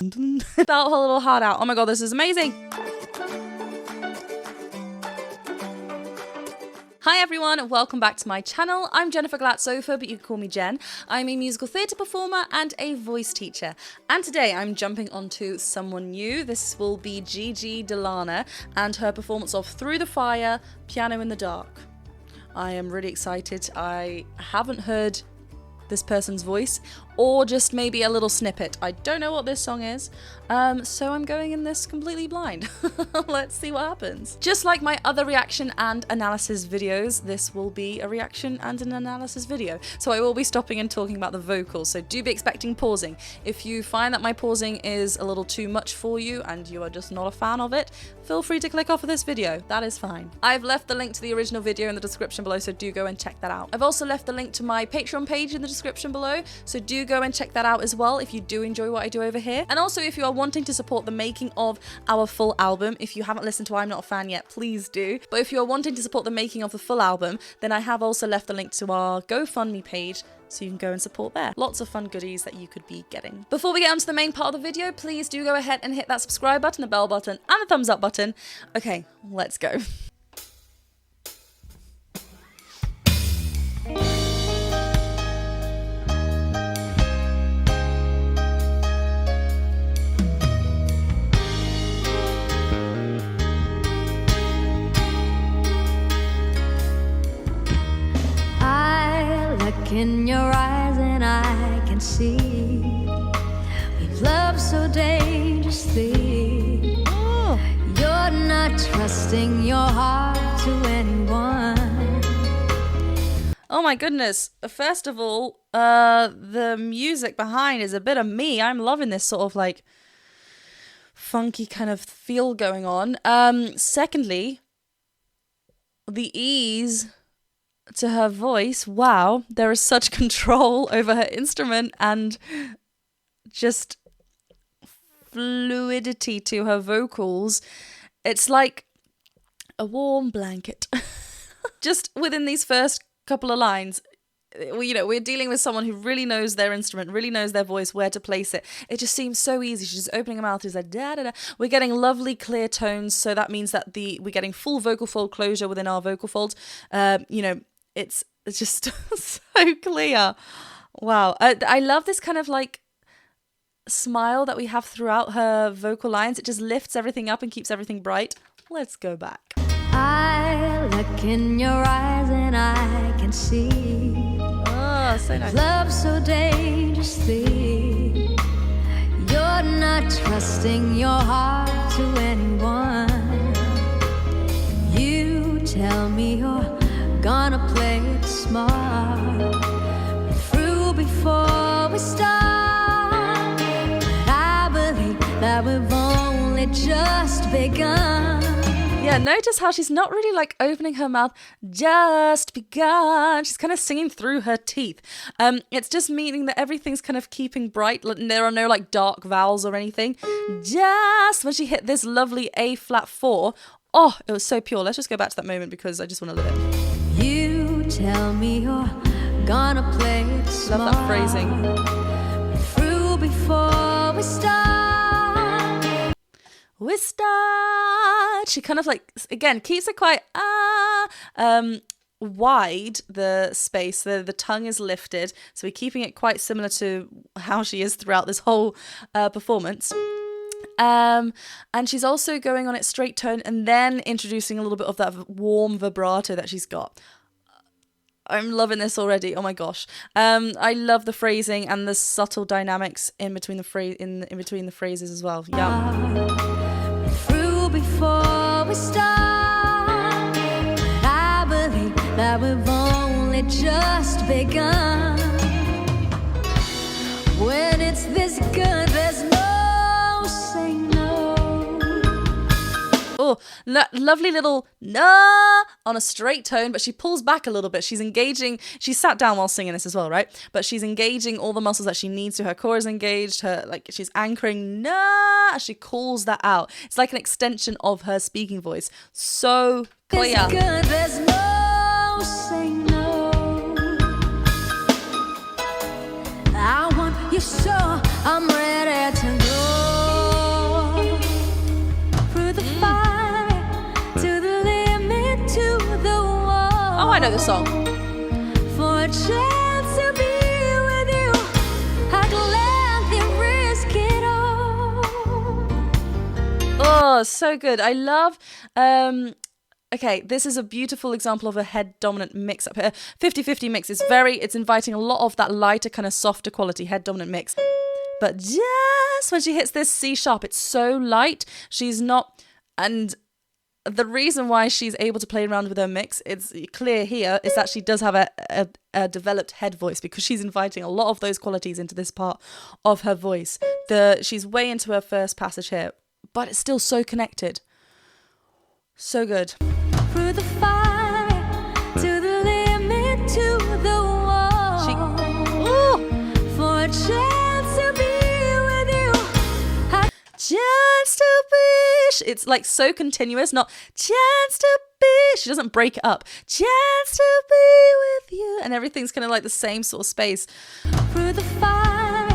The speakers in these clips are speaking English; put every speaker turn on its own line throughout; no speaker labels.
Belt her little heart out. Oh my god, this is amazing. Hi everyone, welcome back to my channel. I'm Jennifer Glatzhofer, but you can call me Jen. I'm a musical theatre performer and a voice teacher. And today I'm jumping onto someone new. This will be Gigi De Lana and her performance of Through the Fire, Piano in the Dark. I am really excited. I haven't heard this person's voice, or just maybe a little snippet. I don't know what this song is, so I'm going in this completely blind. Let's see what happens. Just like my other reaction and analysis videos, this will be a reaction and an analysis video. So I will be stopping and talking about the vocals, so do be expecting pausing. If you find that my pausing is a little too much for you and you are just not a fan of it, feel free to click off of this video. That is fine. I've left the link to the original video in the description below, so do go and check that out. I've also left the link to my Patreon page in the description below, so do go and check that out as well if you do enjoy what I do over here. And also, if you are wanting to support the making of our full album, if you haven't listened to I'm Not a Fan yet, please do. But if you are wanting to support the making of the full album, then I have also left the link to our GoFundMe page, so you can go and support there. Lots of fun goodies that you could be getting. Before we get onto the main part of the video, please do go ahead and hit that subscribe button, the bell button, and the thumbs up button. Okay, let's go.
In your eyes and I can see we've loved so dangerously. You're not trusting your heart to anyone.
Oh my goodness. First of all, the music behind is a bit of me. I'm loving this sort of like funky kind of feel going on. Secondly, the ease to her voice. Wow, there is such control over her instrument and just fluidity to her vocals. It's like a warm blanket. Just within these first couple of lines, we're dealing with someone who really knows their instrument, really knows their voice, where to place it. It just seems so easy. She's just opening her mouth. She's like, da da da. We're getting lovely clear tones, so that means that we're getting full vocal fold closure within our vocal folds. It's just so clear. Wow. I love this kind of like smile that we have throughout her vocal lines. It just lifts everything up and keeps everything bright. Let's go back.
I look in your eyes and I can see.
Oh, so nice.
Love so dangerously. You're not trusting your heart to anyone. You tell me you're gonna play it smart. Through before we start. I believe that we've only just begun.
Yeah, notice how she's not really like opening her mouth, just begun. She's kind of singing through her teeth. It's just meaning that everything's kind of keeping bright. There are no like dark vowels or anything. Just when she hit this lovely A flat 4, oh, it was so pure. Let's just go back to that moment because I just want to live it.
You tell me you're gonna play it smart.
Love that phrasing.
Through before we start.
We start. She kind of like, again, keeps it quite wide, the space. The tongue is lifted. So we're keeping it quite similar to how she is throughout this whole performance. And she's also going on its straight tone and then introducing a little bit of that warm vibrato that she's got. I'm loving this already. Oh my gosh. I love the phrasing and the subtle dynamics in between the in between the phrases as well. Yum.
Through before we start. I believe that we've only just begun. When it's this good, there's no saying no.
Oh, lovely little na on a straight tone, but she pulls back a little bit. She's engaging. She sat down while singing this as well, right? But she's engaging all the muscles that she needs to. Her core is engaged. She's anchoring na as she calls that out. It's like an extension of her speaking voice. So clear.
It's good, there's no saying no. I want you so I'm ready to go.
I know the song.
For a chance to be with you, I gladly risk it all.
Oh, so good. I love... Okay, this is a beautiful example of a head dominant mix up here. 50-50 mix is it's inviting a lot of that lighter, kind of softer quality head dominant mix. But just when she hits this C sharp, it's so light. She's not, and the reason why she's able to play around with her mix, it's clear here, is that she does have a developed head voice, because she's inviting a lot of those qualities into this part of her voice. She's way into her first passage here, but it's still so connected. So good.
Through the fire, to the limit, to the wall. For a chance to be with you.
Chance to be. It's like so continuous, not chance to be. She doesn't break it up. Chance to be with you. And everything's kind of like the same sort of space.
Through the fire,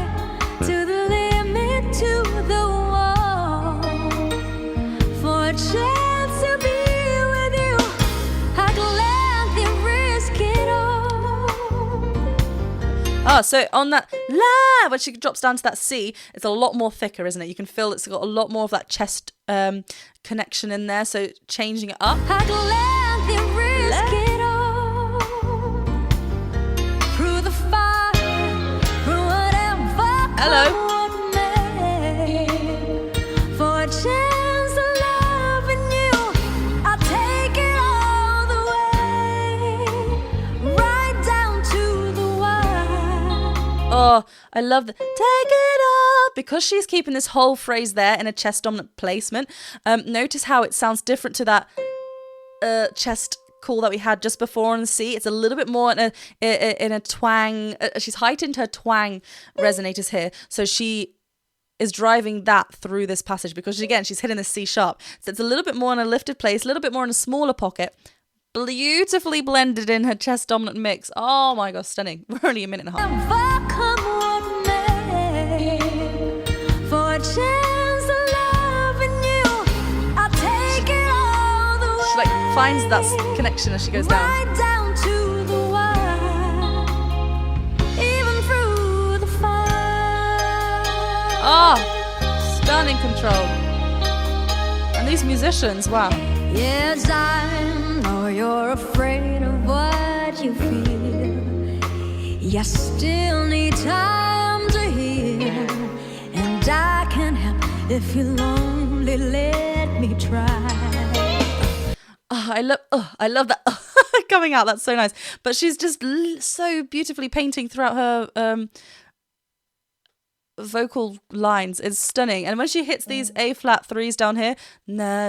to the limit, to the wall. For a chance to be.
Oh, so on that la, when she drops down to that C, it's a lot more thicker, isn't it? You can feel it's got a lot more of that chest connection in there, so changing it up.
I gladly risk it all. Through the fire, through whatever.
Hello.
For a chance to love in you, I'll take it all the way, right down to the wire.
Oh, I love that. Take it all, because she's keeping this whole phrase there in a chest dominant placement. Notice how it sounds different to that chest call that we had just before on the C. It's a little bit more in a twang. She's heightened her twang resonators here, so she is driving that through this passage, because again she's hitting the C sharp, so it's a little bit more in a lifted place, a little bit more in a smaller pocket, beautifully blended in her chest dominant mix. Oh my god, stunning. We're only a minute and a half.
Come what may, for a chance to love in you, I'll take it all the way.
She like finds that connection as she goes down.
Right down to the wire, even through the fire.
Oh, stunning control. And these musicians, wow.
Yes, I know you're afraid of what you feel. You still need time to heal, and I can help if you'll only let me try.
Oh, I love that coming out. That's so nice. But she's just so beautifully painting throughout her vocal lines. It's stunning. And when she hits these A flat threes down here,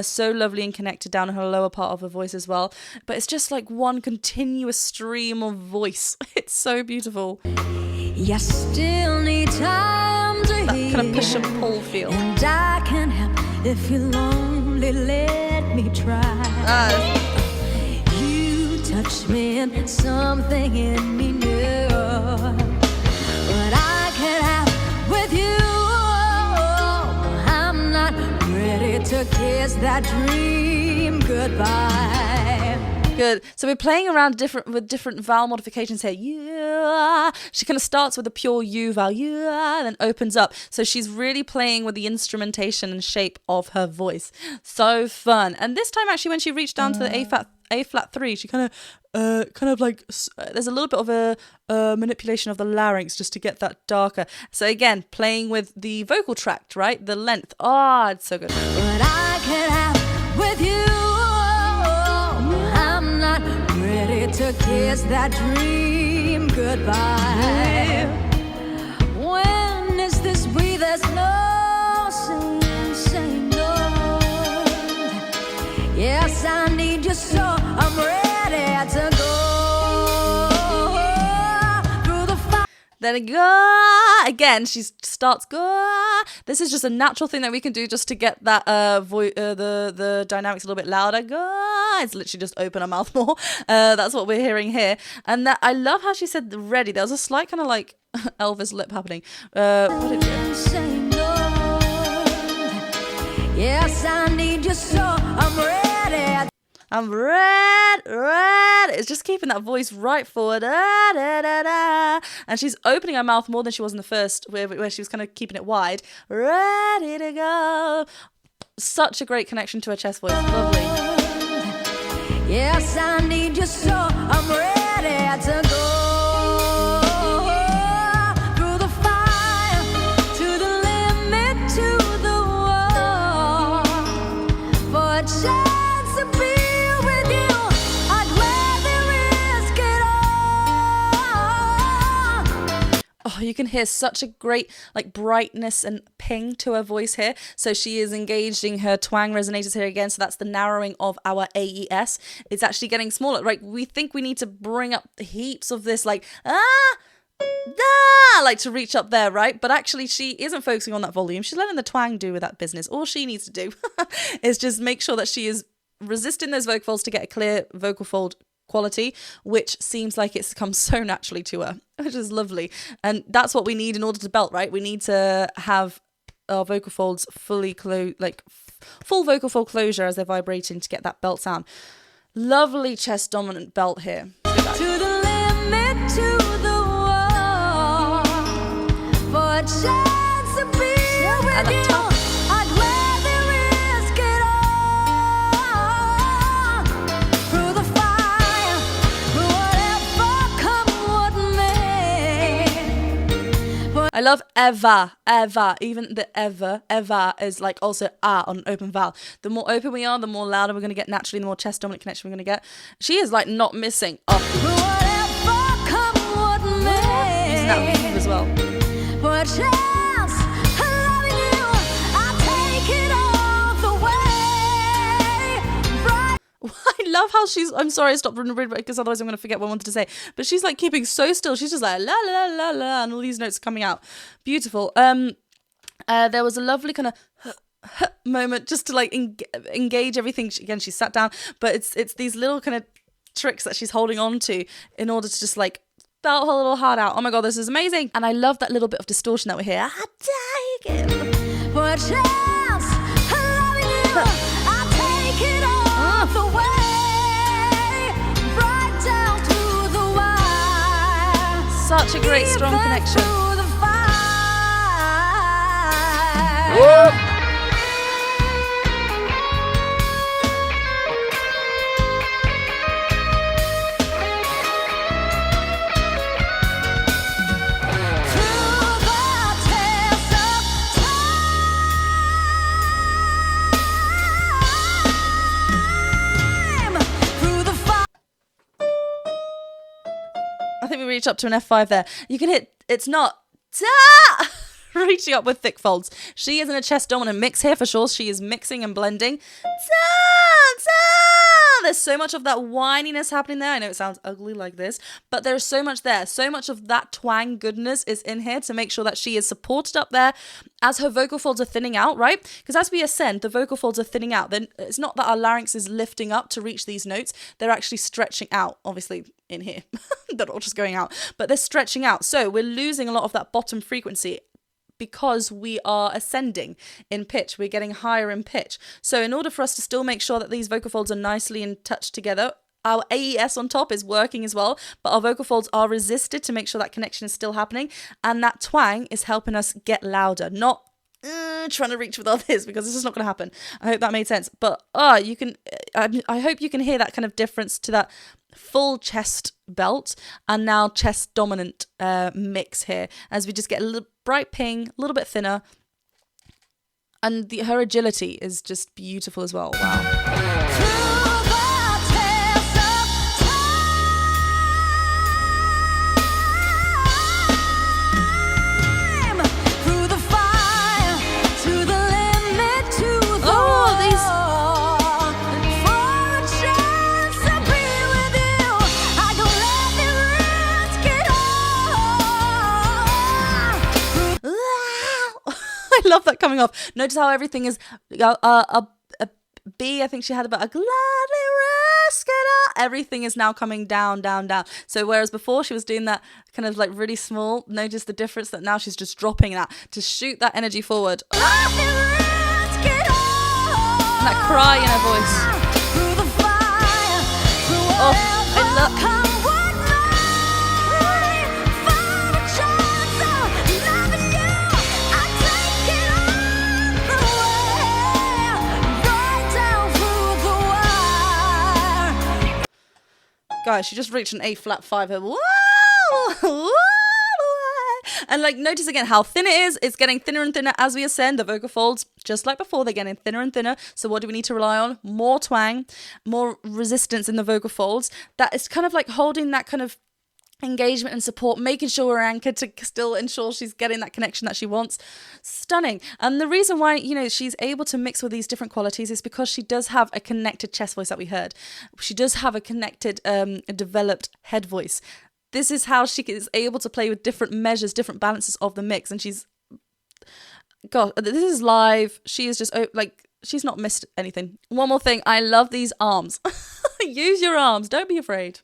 so lovely and connected down in her lower part of her voice as well. But it's just like one continuous stream of voice. It's so beautiful.
You still need time to heal,
that kind of push and pull feel.
And I can help if you'll only let me try. You touch me and something in me new, but I can't have with you. I'm not ready to kiss that dream goodbye.
Good. So we're playing around with different vowel modifications here. Yeah. She kind of starts with a pure U vowel, yeah, then opens up. So she's really playing with the instrumentation and shape of her voice. So fun. And this time actually when she reached down to the A flat 3, she kind of like there's a little bit of a manipulation of the larynx just to get that darker. So again, playing with the vocal tract, right? The length. Oh, it's so good.
But I can have with you. I'm not ready to kiss that dream goodbye. When is this we? There's no saying no. Yes, I need you so I'm ready to go through the fire.
Then again, she starts go. This is just a natural thing that we can do just to get that the dynamics a little bit louder. Go. It's literally just open her mouth more. That's what we're hearing here. And that I love how she said ready. There was a slight kind of like Elvis lip happening. What did you
say no. Yes, I need you so I'm ready.
I'm red. It's just keeping that voice right forward. And she's opening her mouth more than she was in the first, where she was kind of keeping it wide. Ready to go. Such a great connection to her chest voice. Lovely.
Yes, I need you so I'm ready to go. Through the fire, to the limit, to the wall. For a chance to be with you, I'd gladly risk it all.
Oh, you can hear such a great like brightness and ping to her voice here. So she is engaging her twang resonators here again. So that's the narrowing of our AES. It's actually getting smaller, right? We think we need to bring up heaps of this like like to reach up there, right? But actually she isn't focusing on that volume. She's letting the twang do with that business. All she needs to do is just make sure that she is resisting those vocal folds to get a clear vocal fold quality, which seems like it's come so naturally to her, which is lovely. And that's what we need in order to belt, right? We need to have our vocal folds fully full vocal fold closure as they're vibrating to get that belt sound. Lovely chest dominant belt here.
To the limit, to the wall. For a chance to be with you, I'd gladly risk it all. Through the fire, whatever come what may.
I love ever. Even the ever is like also on an open vowel. The more open we are, the more louder we're going to get naturally, the more chest dominant connection we're going to get. She is like not missing off.
Whatever come what may.
Using that weave as well.
For a chance of loving you, I'll take it all the way. Bright.
I love how I'm sorry I stopped because otherwise I'm going to forget what I wanted to say. But she's like keeping so still. She's just like la la la la, and all these notes are coming out. Beautiful. There was a lovely kind of moment just to like engage everything. Again, she sat down, but it's these little kind of tricks that she's holding on to in order to just like belt her little heart out. Oh my god, this is amazing. And I love that little bit of distortion that we hear. I take it.
For a chance of loving you, I'll take it all the way. Right down to the wire.
Such a great strong
Even
connection.
through the fire.
Woo! I think we reached up to an F5 there. You can hit, it's not reaching up with thick folds. She is in a chest dominant mix here for sure. She is mixing and blending. There's so much of that whininess happening there. I know it sounds ugly like this, but there's so much there. So much of that twang goodness is in here to make sure that she is supported up there as her vocal folds are thinning out, right? Because as we ascend, the vocal folds are thinning out. Then it's not that our larynx is lifting up to reach these notes. They're actually stretching out, obviously in here. They're not just going out, but they're stretching out. So we're losing a lot of that bottom frequency because we are ascending in pitch. We're getting higher in pitch. So in order for us to still make sure that these vocal folds are nicely in touch together, our AES on top is working as well, but our vocal folds are resisted to make sure that connection is still happening. And that twang is helping us get louder, not trying to reach with all this, because this is not going to happen. I hope that made sense. But you can, I hope you can hear that kind of difference to that full chest belt and now chest dominant mix here, as we just get a little bright ping, a little bit thinner, and her agility is just beautiful as well. Wow. I love that coming off. Notice how everything is a B. I think she had about a gladly risk it all. Everything is now coming down, down, down. So whereas before she was doing that kind of like really small, notice the difference that now she's just dropping that to shoot that energy forward. And that cry in her voice. I love. Guys, she just reached an A flat 5 here. Whoa! And like, notice again how thin it is. It's getting thinner and thinner as we ascend. The vocal folds, just like before, they're getting thinner and thinner. So what do we need to rely on? More twang, more resistance in the vocal folds. That is kind of like holding that kind of engagement and support, making sure we're anchored to still ensure she's getting that connection that she wants. Stunning. And the reason why, you know, she's able to mix with these different qualities is because she does have a connected chest voice that we heard. She does have a connected, developed head voice. This is how she is able to play with different measures, different balances of the mix. And she's, God, this is live. She is just like, she's not missed anything. One more thing. I love these arms. Use your arms. Don't be afraid.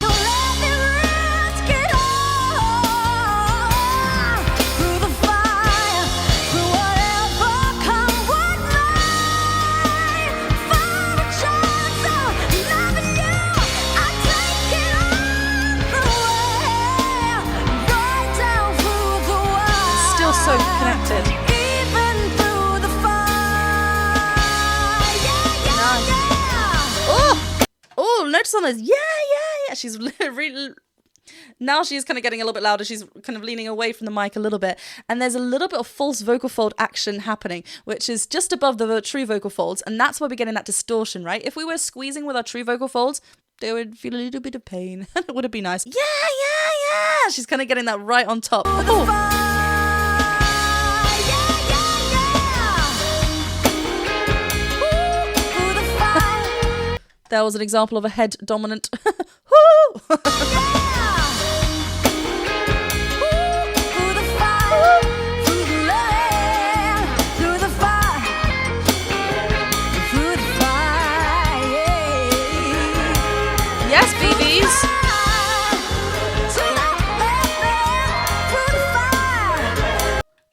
So connected. Oh, notice on this. Yeah. She's really, now she's kind of getting a little bit louder. She's kind of leaning away from the mic a little bit. And there's a little bit of false vocal fold action happening, which is just above the true vocal folds. And that's why we're getting that distortion, right? If we were squeezing with our true vocal folds, they would feel a little bit of pain. It would have been nice. Yeah. She's kind of getting that right on top. Oh. There was an example of a head dominant. Yes, BBs.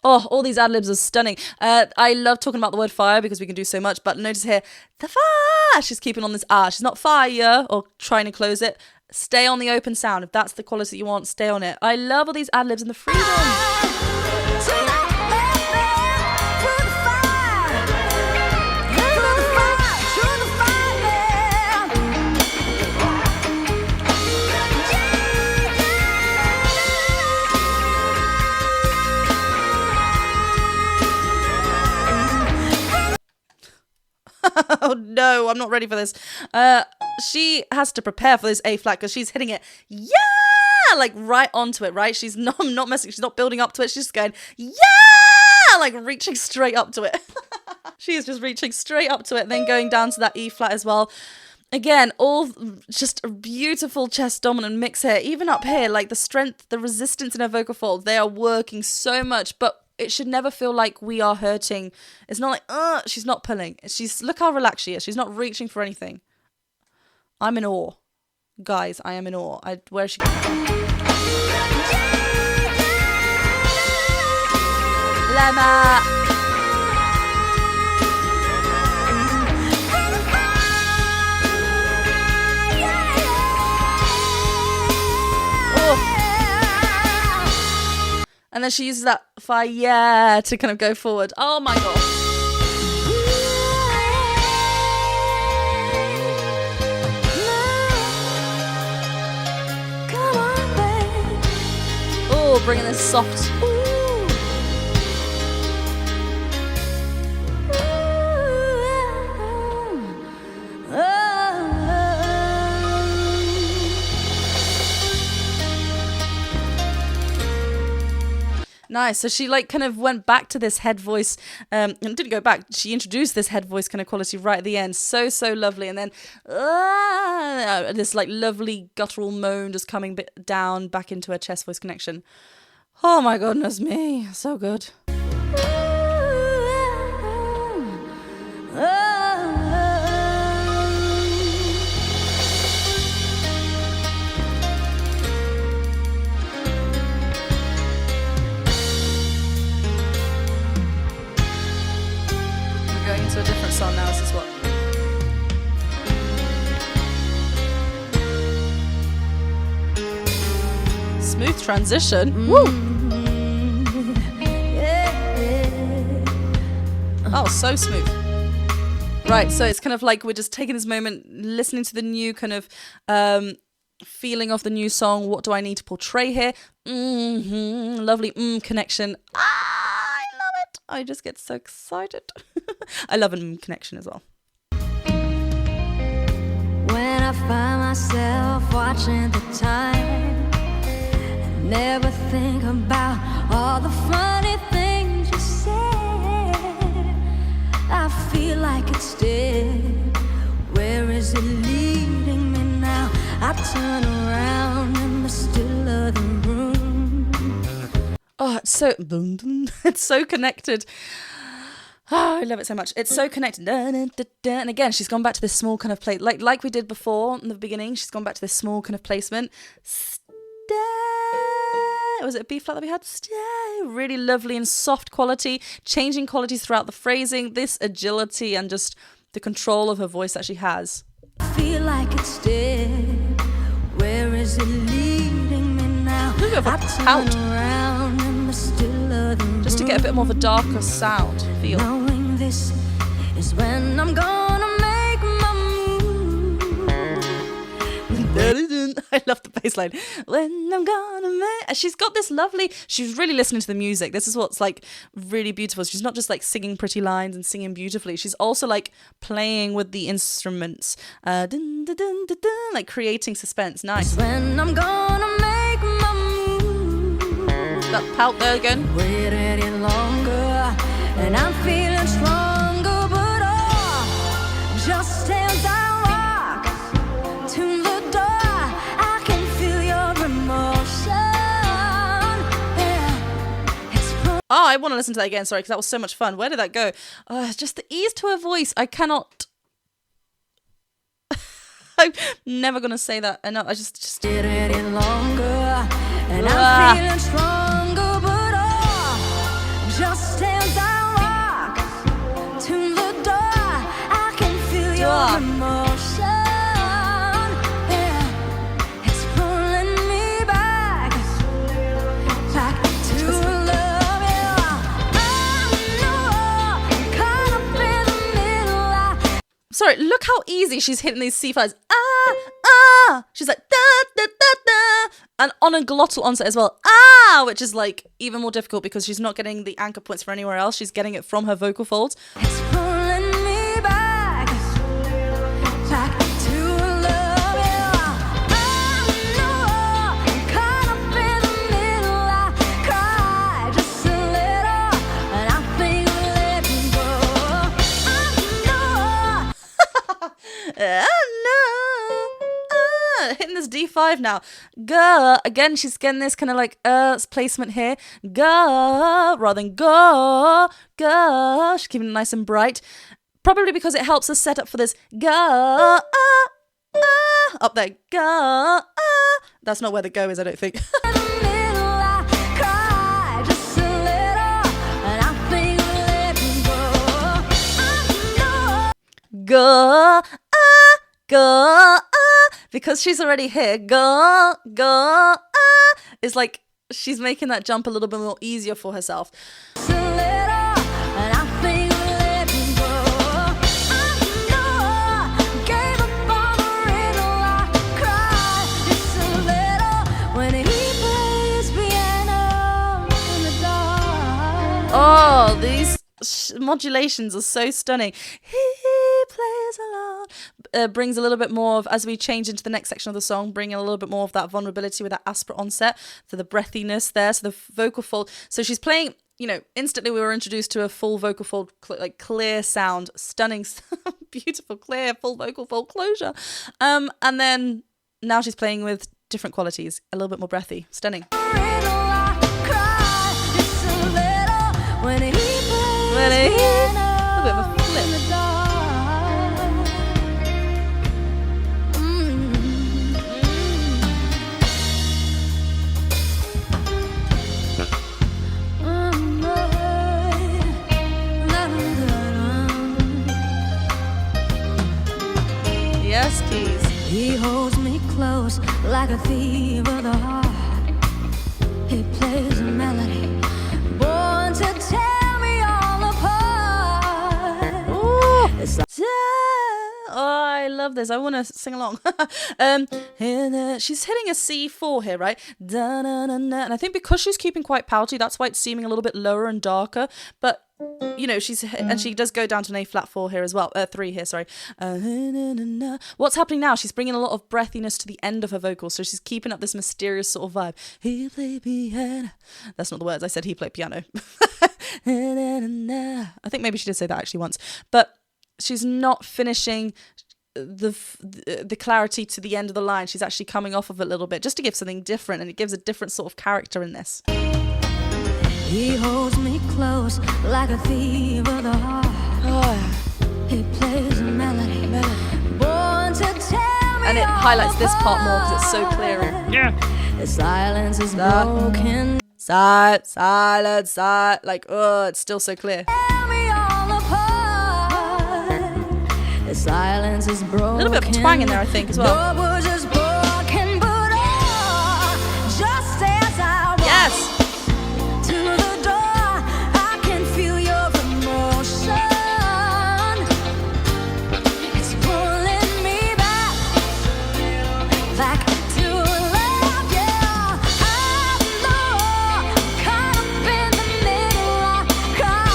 Oh, all these ad-libs are stunning. I love talking about the word fire because we can do so much, but notice here, the fire! She's keeping on this ah. She's not fire or trying to close it. Stay on the open sound. If that's the quality you want, stay on it. I love all these ad-libs and the freedom. Oh no, I'm not ready for this. She has to prepare for this A flat because she's hitting it, like right onto it, right? She's not messing, she's not building up to it, she's just going, like reaching straight up to it. She is just reaching straight up to it, then going down to that E flat as well. Again, all just a beautiful chest dominant mix here. Even up here, like the strength, the resistance in her vocal folds, they are working so much, but it should never feel like we are hurting. It's not like, she's not pulling. Look how relaxed she is. She's not reaching for anything. I'm in awe. Guys, I am in awe. Where is she going from? Lemma! And then she uses that fire to kind of go forward. Oh my god. Oh, bringing this soft. Nice. So she like kind of went back to this head voice and didn't go back. She introduced this head voice kind of quality right at the end. So lovely. And then this like lovely guttural moan just coming down back into her chest voice connection. Oh my goodness me. So good. To a different song now, this is what. smooth transition. Woo! Oh, so smooth. Right, so it's kind of like we're just taking this moment, listening to the new kind of feeling of the new song. What do I need to portray here? Lovely connection. I love it. I just get so excited. I love a connection as well.
When I find myself watching the time, I never think about all the funny things you said. I feel like it's dead. Where is it leading me now? I turn around in the still of the room.
Oh, it's so connected. Oh, I love it so much. It's so connected. And again, she's gone back to this small kind of place, like we did before in the beginning. She's gone back to this small kind of placement. Was it a B flat that we had? Really lovely and soft quality, changing qualities throughout the phrasing. This agility and just the control of her voice that she has.
I feel like it's dead. Where is it leading me now?
Look at her pout.
Around in the still of the room.
Just to get a bit more of a darker sound feel.
Knowing this is when I'm gonna make my move.
I love the bass line. When I'm gonna make... She's got this lovely... She's really listening to the music. This is what's like really beautiful. She's not just like singing pretty lines and singing beautifully. She's also like playing with the instruments. Like creating suspense. Nice.
When I'm gonna make my move.
That pout there again.
Wait any longer, and I'm feeling stronger, but just as I walk to the door, I can feel your emotion.
Oh, I want to listen to that again. Sorry, because that was so much fun. Where did that go? Just the ease to her voice. I cannot. I'm never gonna say that enough. I just
Wait any longer, and I'm feeling stronger, but just as I walk to the door, I can feel your emotion. Yeah, it's pulling me back to love you. I know, caught up in the middle.
Sorry, look how easy she's hitting these C5s. She's like da da da da, and on a glottal onset as well. Which is like even more difficult because she's not getting the anchor points from anywhere else. She's getting it from her vocal folds.
It's pulling me back to love you. I know, caught up in the middle. I cry just a little, and I think letting go. I know.
Hitting this D5 now. Go. Again, she's getting this kind of like placement here. Go rather than go. Go. She's keeping it nice and bright. Probably because it helps us set up for this go. Up there. Go. That's not where the go is, I don't think. Go. Go. Because she's already here, go, it's like she's making that jump a little bit more easier for herself. Oh, these modulations are so stunning. He plays alone. Brings a little bit more of, as we change into the next section of the song, bringing a little bit more of that vulnerability with that aspirate onset, so the breathiness there, so the vocal fold. So she's playing, instantly we were introduced to a full vocal fold, like clear sound, stunning, beautiful, clear, full vocal fold closure. And then now she's playing with different qualities, a little bit more breathy, stunning. A little bit of a flip.
Yes, keys. He holds me close like a thief of the heart. plays a melody born to tear me all apart. It's like,
oh, I love this. I want to sing along. She's hitting a C4 here, right? And I think because she's keeping quite pouty, that's why it's seeming a little bit lower and darker. But you know, and she does go down to an A flat 4 here as well. 3 here, sorry. What's happening now? She's bringing a lot of breathiness to the end of her vocals, so she's keeping up this mysterious sort of vibe. He played piano. That's not the words. I said he played piano. I think maybe she did say that actually once, but she's not finishing the clarity to the end of the line. She's actually coming off of it a little bit just to give something different, and it gives a different sort of character in this.
he holds me close like a thief of the heart. He plays a melody born to tear me
And it highlights this part more because it's so clear.
Yeah. The silence is broken.
Silence. Like, it's still so clear.
Tear me all apart. The silence is broken.
A little bit of twang in there, I think, as well.
The words is broken, but just as I walk
Yes.
to the door, I can feel your emotion. It's pulling me back to love, yeah. I'm caught up in the middle. I cry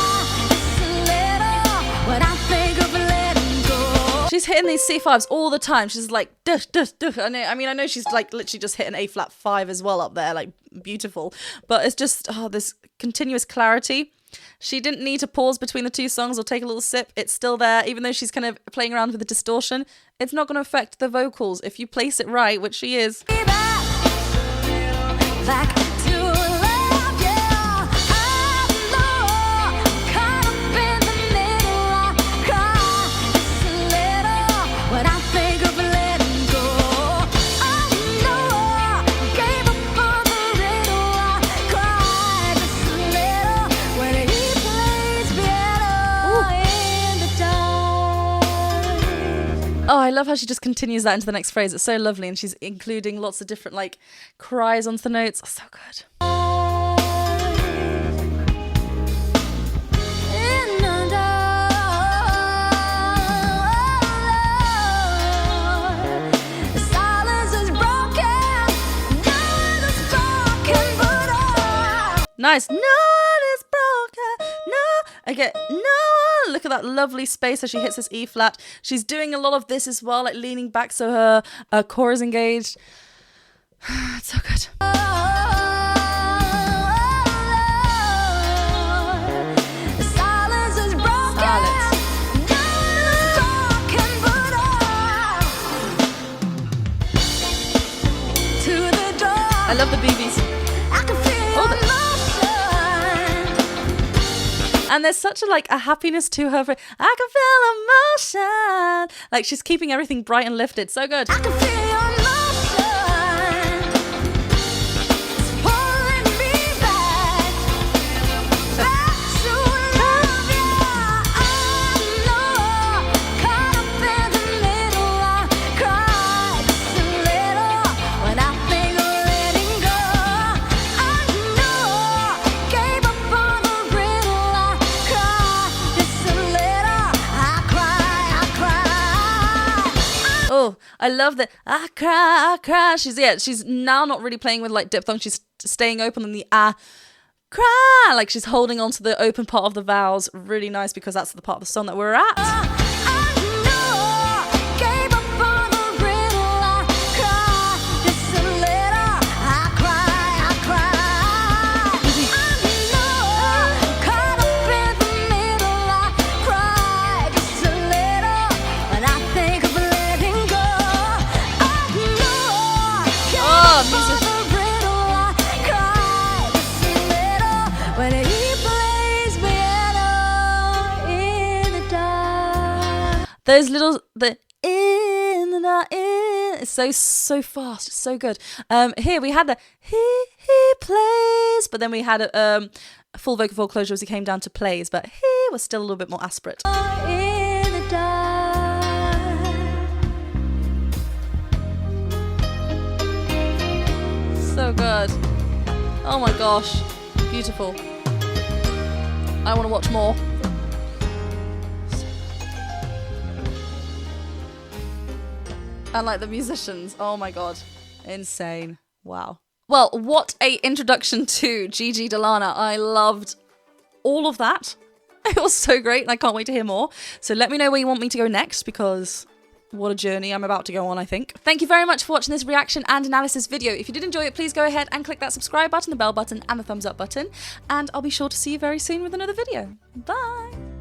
just a little when I think of letting go.
She's hitting these C5s all the time. She's like, duh, duh, duh. I mean, I know she's like literally just hit an A flat 5 as well up there, like beautiful. But it's just, this continuous clarity. She didn't need to pause between the two songs or take a little sip. It's still there, even though she's kind of playing around with the distortion. It's not going to affect the vocals if you place it right, which she is.
Back to love, yeah. I'm caught up in the middle. I cry just a little when I think of letting go. I know I gave up on the riddle. I cry just a little when he plays piano in the dark.
Oh, I love how she just continues that into the next phrase. It's so lovely, and she's including lots of different like cries onto the notes. Oh, so good.
In the dark, the silence is broken. No one is broken but I.
Nice. No one is broken. No. Okay. No one. Look at that lovely space as she hits this E flat. She's doing a lot of this as well, like leaning back so her core is engaged. It's so good.
The silence is broken.
Silence.
No one is broken but I. To the door.
I love the BBs.
I can feel
Oh,
your motion.
And there's such a happiness to her. I can feel emotion. Like she's keeping everything bright and lifted. So good.
I can feel your motion. It's pulling me back to love, yeah. I'm caught up in the middle. I cry just a little when I think of letting go. I gave up on the riddle. I cry just a little. I cry.
Oh, I love that. I cry. She's now not really playing with like diphthong. She's staying open on the cry. Like she's holding on to the open part of the vowels. Really nice because that's the part of the song that we're at.
Gave up on the riddle. I cry just a little. I cry. Caught up in the middle. I cry just a little when I think of letting go.
music.
The riddle. I cry just a little when he plays piano in the dark.
Those little it's so fast, it's so good. Here we had the he plays, but then we had a full vocal fold closure as he came down to plays, but he was still a little bit more aspirate.
In the dark.
So good. Oh my gosh. Beautiful. I want to watch more. And like the musicians. Oh my god. Insane. Wow. Well, what a introduction to Gigi De Lana. I loved all of that. It was so great and I can't wait to hear more. So let me know where you want me to go next, because what a journey I'm about to go on, I think. Thank you very much for watching this reaction and analysis video. If you did enjoy it, please go ahead and click that subscribe button, the bell button and the thumbs up button. And I'll be sure to see you very soon with another video. Bye!